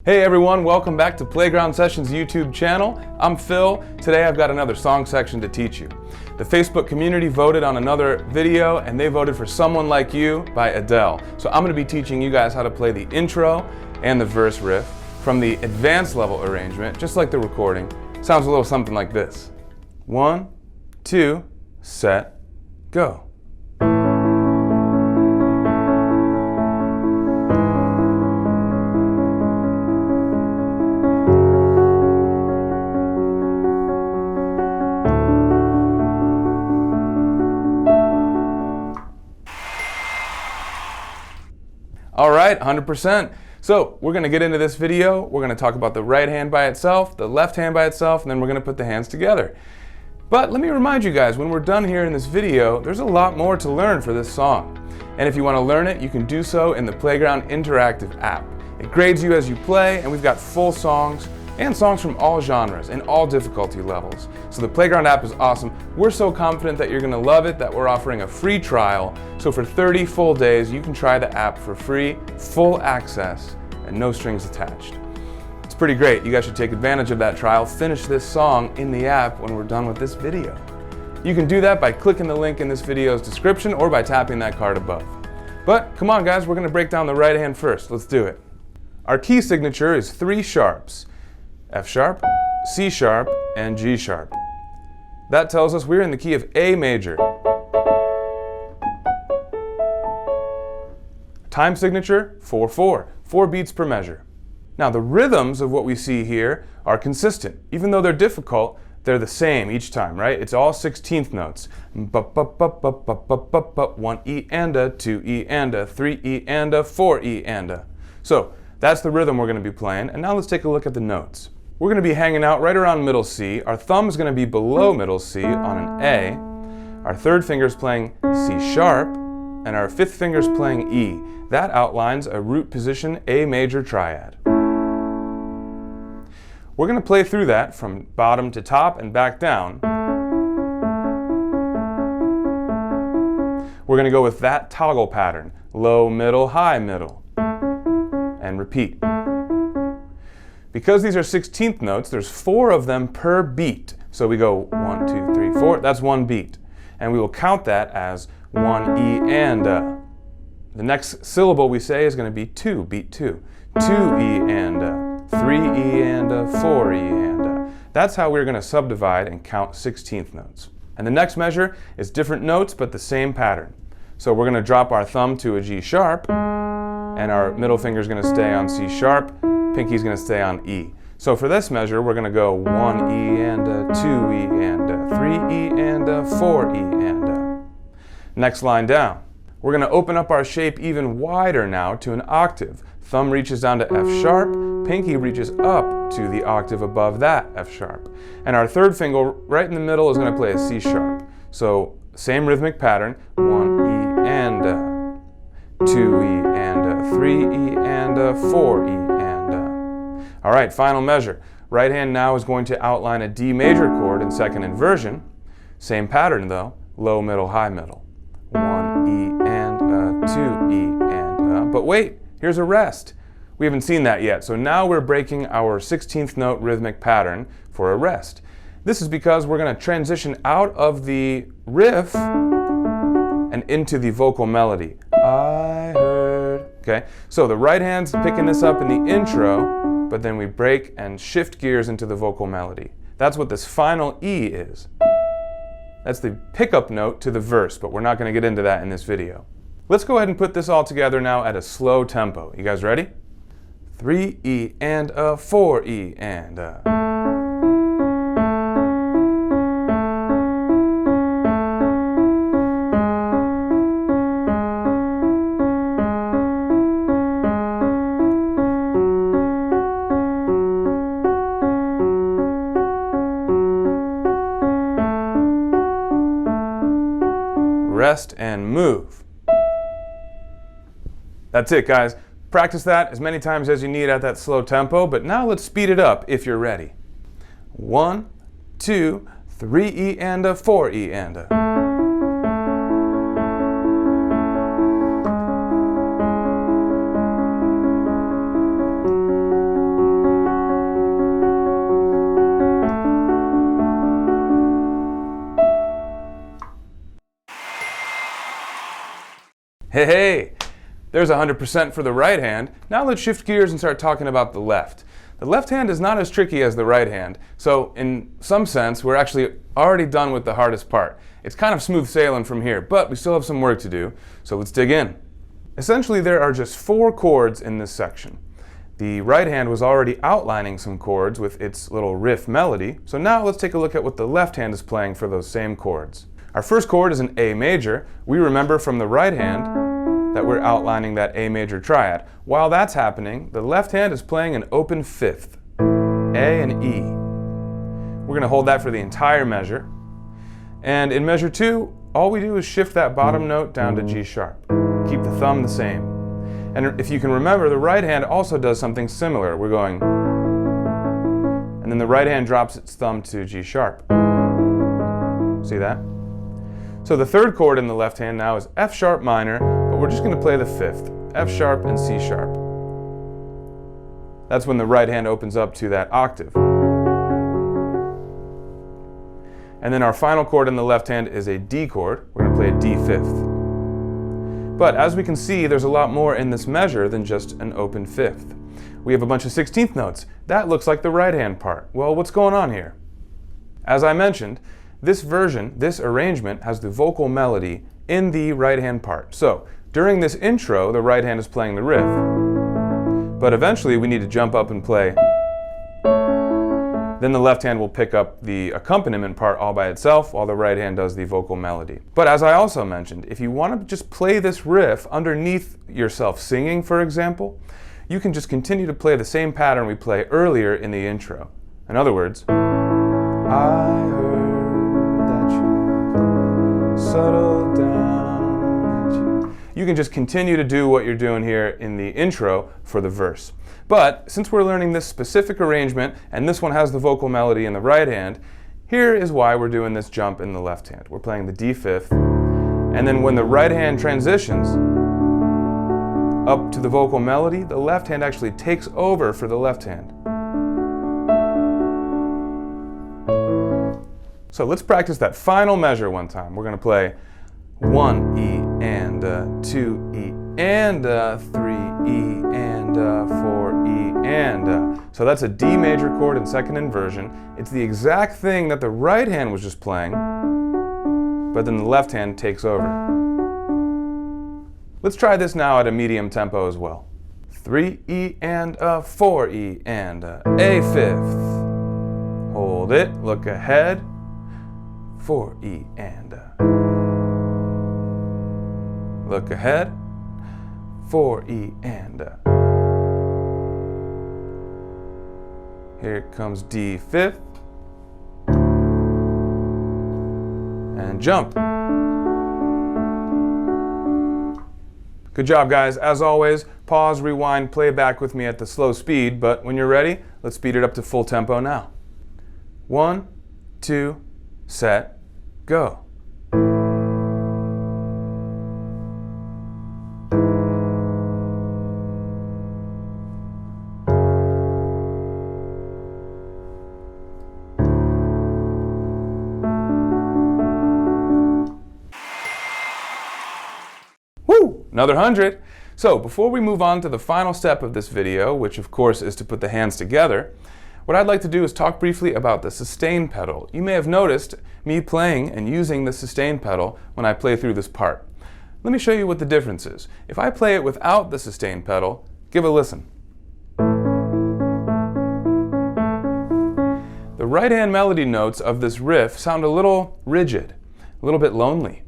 Hey everyone, welcome back to Playground Sessions YouTube channel. I'm Phil. Today I've got another song section to teach you. The Facebook community voted on another video and they voted for Someone Like You by Adele. So I'm going to be teaching you guys how to play the intro and the verse riff from the advanced level arrangement, just like the recording. Sounds a little something like this. 1, 2, set, go. All right, 100%. So we're going to get into this video. We're going to talk about the right hand by itself, the left hand by itself, and then we're going to put the hands together. But let me remind you guys, when we're done here in this video, there's a lot more to learn for this song. And if you want to learn it, you can do so in the Playground Interactive app. It grades you as you play, and we've got full songs and songs from all genres and all difficulty levels. So the Playground app is awesome. We're so confident that you're going to love it that we're offering a free trial. So for 30 full days, you can try the app for free, full access, and no strings attached. It's pretty great. You guys should take advantage of that trial. Finish this song in the app when we're done with this video. You can do that by clicking the link in this video's description or by tapping that card above. But come on guys, we're going to break down the right hand first. Let's do it. Our key signature is 3 sharps. F sharp, C sharp, and G sharp. That tells us we're in the key of A major. Time signature, 4/4, 4 beats per measure. Now the rhythms of what we see here are consistent. Even though they're difficult, they're the same each time, right? It's all 16th notes. 1 E and a, 2 E and a, 3 E and a, 4 E and a. So that's the rhythm we're going to be playing. And now let's take a look at the notes. We're going to be hanging out right around middle C. Our thumb is going to be below middle C on an A. Our third finger is playing C sharp, and our fifth finger is playing E. That outlines a root position A major triad. We're going to play through that from bottom to top and back down. We're going to go with that toggle pattern, low, middle, high, middle, and repeat. Because these are 16th notes, there's 4 of them per beat. So we go 1, 2, 3, 4, that's 1 beat. And we will count that as 1 E and a. The next syllable we say is going to be 2, beat 2. 2 E and a, 3 E and a, 4 E and a. That's how we're going to subdivide and count 16th notes. And the next measure is different notes but the same pattern. So we're going to drop our thumb to a G sharp, and our middle finger is going to stay on C sharp, pinky's going to stay on E. So for this measure, we're going to go 1 E and a, 2 E and a, 3 E and a, 4 E and a. Next line down. We're going to open up our shape even wider now to an octave. Thumb reaches down to F sharp, pinky reaches up to the octave above that F sharp. And our third finger right in the middle is going to play a C sharp. So same rhythmic pattern, 1 E and a, 2 E and a, 3 E and a, 4 E and a. All right, final measure. Right hand now is going to outline a D major chord in second inversion. Same pattern though, low, middle, high, middle. 1 E and a, 2 E and a. But wait, here's a rest. We haven't seen that yet, so now we're breaking our 16th note rhythmic pattern for a rest. This is because we're going to transition out of the riff and into the vocal melody. I heard. Okay, so the right hand's picking this up in the intro, but then we break and shift gears into the vocal melody. That's what this final E is. That's the pickup note to the verse, but we're not going to get into that in this video. Let's go ahead and put this all together now at a slow tempo. You guys ready? 3 E and a, 4 E and a. Rest and move. That's it guys. Practice that as many times as you need at that slow tempo, but now let's speed it up if you're ready. 1, 2, 3 E and a, 4 E and a. Hey, there's 100% for the right hand. Now let's shift gears and start talking about the left. The left hand is not as tricky as the right hand, so in some sense we're actually already done with the hardest part. It's kind of smooth sailing from here, but we still have some work to do, so let's dig in. Essentially there are just 4 chords in this section. The right hand was already outlining some chords with its little riff melody, so now let's take a look at what the left hand is playing for those same chords. Our first chord is an A major. We remember from the right hand that we're outlining that A major triad. While that's happening, the left hand is playing an open fifth, A and E. We're going to hold that for the entire measure. And in measure 2, all we do is shift that bottom note down to G sharp. Keep the thumb the same. And if you can remember, the right hand also does something similar. We're going, and then the right hand drops its thumb to G sharp. See that? So the third chord in the left hand now is F sharp minor, but we're just going to play the fifth, F sharp and C sharp. That's when the right hand opens up to that octave. And then our final chord in the left hand is a D chord. We're going to play a D fifth. But as we can see, there's a lot more in this measure than just an open fifth. We have a bunch of 16th notes. That looks like the right hand part. Well, what's going on here? As I mentioned, this version, this arrangement, has the vocal melody in the right hand part. So during this intro, the right hand is playing the riff. But eventually we need to jump up and play. Then the left hand will pick up the accompaniment part all by itself while the right hand does the vocal melody. But as I also mentioned, if you want to just play this riff underneath yourself singing, for example, you can just continue to play the same pattern we play earlier in the intro. In other words, I heard that you settled down, that you can just continue to do what you're doing here in the intro for the verse. But since we're learning this specific arrangement, and this one has the vocal melody in the right hand, here is why we're doing this jump in the left hand. We're playing the D fifth, and then when the right hand transitions up to the vocal melody, the left hand actually takes over for the left hand. So let's practice that final measure one time. We're going to play 1 E and 2 E and 3 E and 4 E and. So that's a D major chord in second inversion. It's the exact thing that the right hand was just playing, but then the left hand takes over. Let's try this now at a medium tempo as well. 3 E and 4 E and A fifth. Hold it, look ahead. 4 E and look ahead. 4 E and here comes D fifth and jump. Good job, guys. As always, pause, rewind, play back with me at the slow speed, but when you're ready, let's speed it up to full tempo now. 1, 2, set, go. Woo! Another 100. So before we move on to the final step of this video, which of course is to put the hands together, what I'd like to do is talk briefly about the sustain pedal. You may have noticed me playing and using the sustain pedal when I play through this part. Let me show you what the difference is. If I play it without the sustain pedal, give a listen. The right hand melody notes of this riff sound a little rigid, a little bit lonely.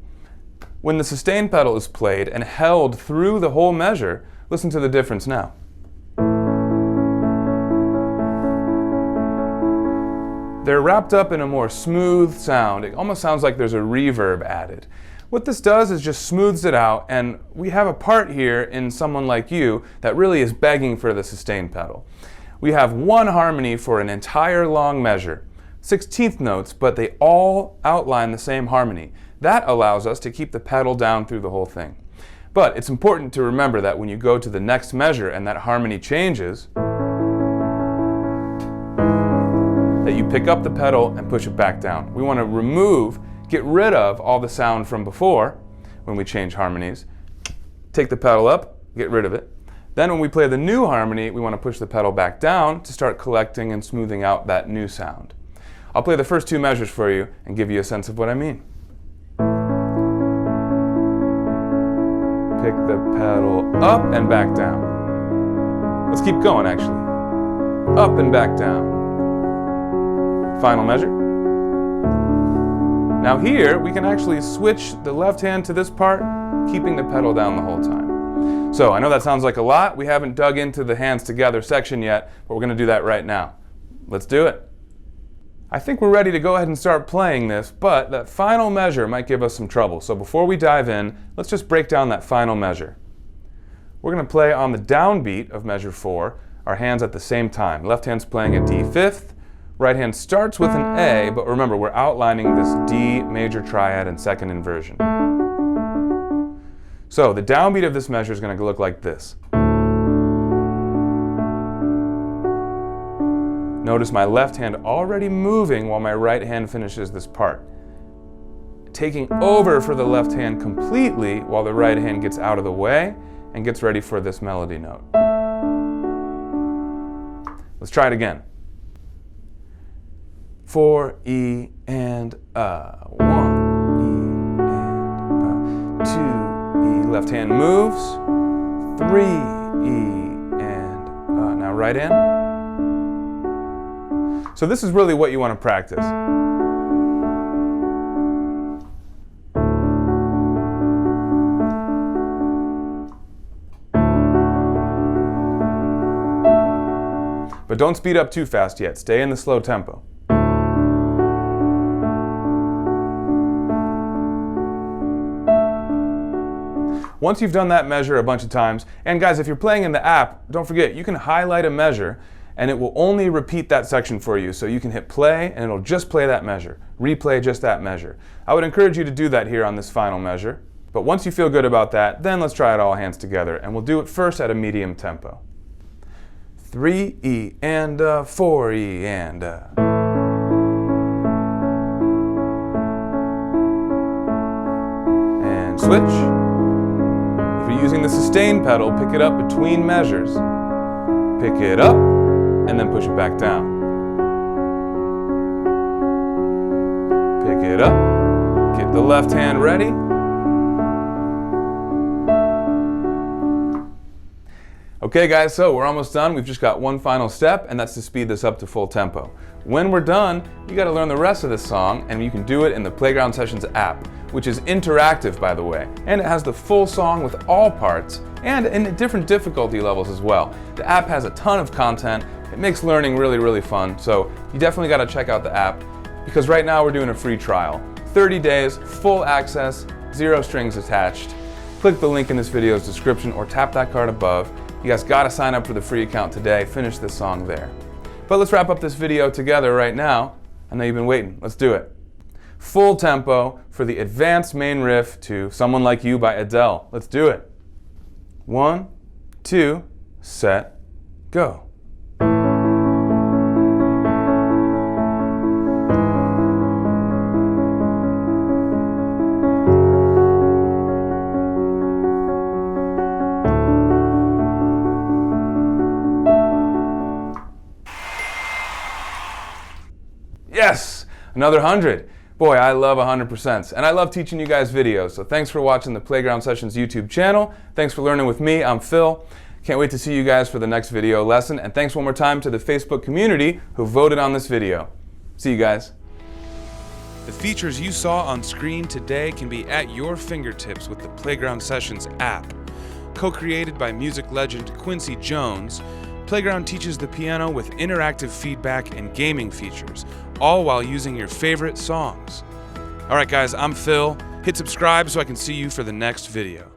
When the sustain pedal is played and held through the whole measure, listen to the difference now. They're wrapped up in a more smooth sound. It almost sounds like there's a reverb added. What this does is just smooths it out, and we have a part here in Someone Like You that really is begging for the sustain pedal. We have one harmony for an entire long measure, 16th notes, but they all outline the same harmony. That allows us to keep the pedal down through the whole thing. But it's important to remember that when you go to the next measure and that harmony changes, that you pick up the pedal and push it back down. We want to get rid of all the sound from before when we change harmonies, take the pedal up, get rid of it. Then when we play the new harmony, we want to push the pedal back down to start collecting and smoothing out that new sound. I'll play the first two measures for you and give you a sense of what I mean. Pick the pedal up and back down. Let's keep going actually. Up and back down. Final measure. Now here, we can actually switch the left hand to this part, keeping the pedal down the whole time. So I know that sounds like a lot. We haven't dug into the hands together section yet, but we're going to do that right now. Let's do it. I think we're ready to go ahead and start playing this, but that final measure might give us some trouble. So before we dive in, let's just break down that final measure. We're going to play on the downbeat of measure 4, our hands at the same time. Left hand's playing a D fifth, right hand starts with an A, but remember we're outlining this D major triad and second inversion. So the downbeat of this measure is going to look like this. Notice my left hand already moving while my right hand finishes this part. Taking over for the left hand completely while the right hand gets out of the way and gets ready for this melody note. Let's try it again. 4 E and 1 E and 2 E. Left hand moves. 3 E and now right hand. So this is really what you want to practice. But don't speed up too fast yet. Stay in the slow tempo. Once you've done that measure a bunch of times, and guys, if you're playing in the app, don't forget, you can highlight a measure and it will only repeat that section for you. So you can hit play and it'll just play that measure. Replay just that measure. I would encourage you to do that here on this final measure. But once you feel good about that, then let's try it all hands together. And we'll do it first at a medium tempo. 3 E and 4 E and switch. If you're using the sustain pedal, pick it up between measures. Pick it up and then push it back down. Pick it up, get the left hand ready. Okay guys, so we're almost done. We've just got one final step, and that's to speed this up to full tempo. When we're done, you gotta learn the rest of this song, and you can do it in the Playground Sessions app, which is interactive, by the way, and it has the full song with all parts, and in different difficulty levels as well. The app has a ton of content. It makes learning really, really fun, so you definitely gotta check out the app, because right now we're doing a free trial. 30 days, full access, 0 strings attached. Click the link in this video's description or tap that card above. You guys gotta sign up for the free account today, finish this song there. But let's wrap up this video together right now. I know you've been waiting, let's do it. Full tempo for the advanced main riff to Someone Like You by Adele. Let's do it. 1, 2, set, go. Yes, another 100. Boy, I love 100%, and I love teaching you guys videos, so thanks for watching the Playground Sessions YouTube channel. Thanks for learning with me, I'm Phil. Can't wait to see you guys for the next video lesson, and thanks one more time to the Facebook community who voted on this video. See you guys. The features you saw on screen today can be at your fingertips with the Playground Sessions app. Co-created by music legend Quincy Jones, Playground teaches the piano with interactive feedback and gaming features, all while using your favorite songs. Alright guys, I'm Phil. Hit subscribe so I can see you for the next video.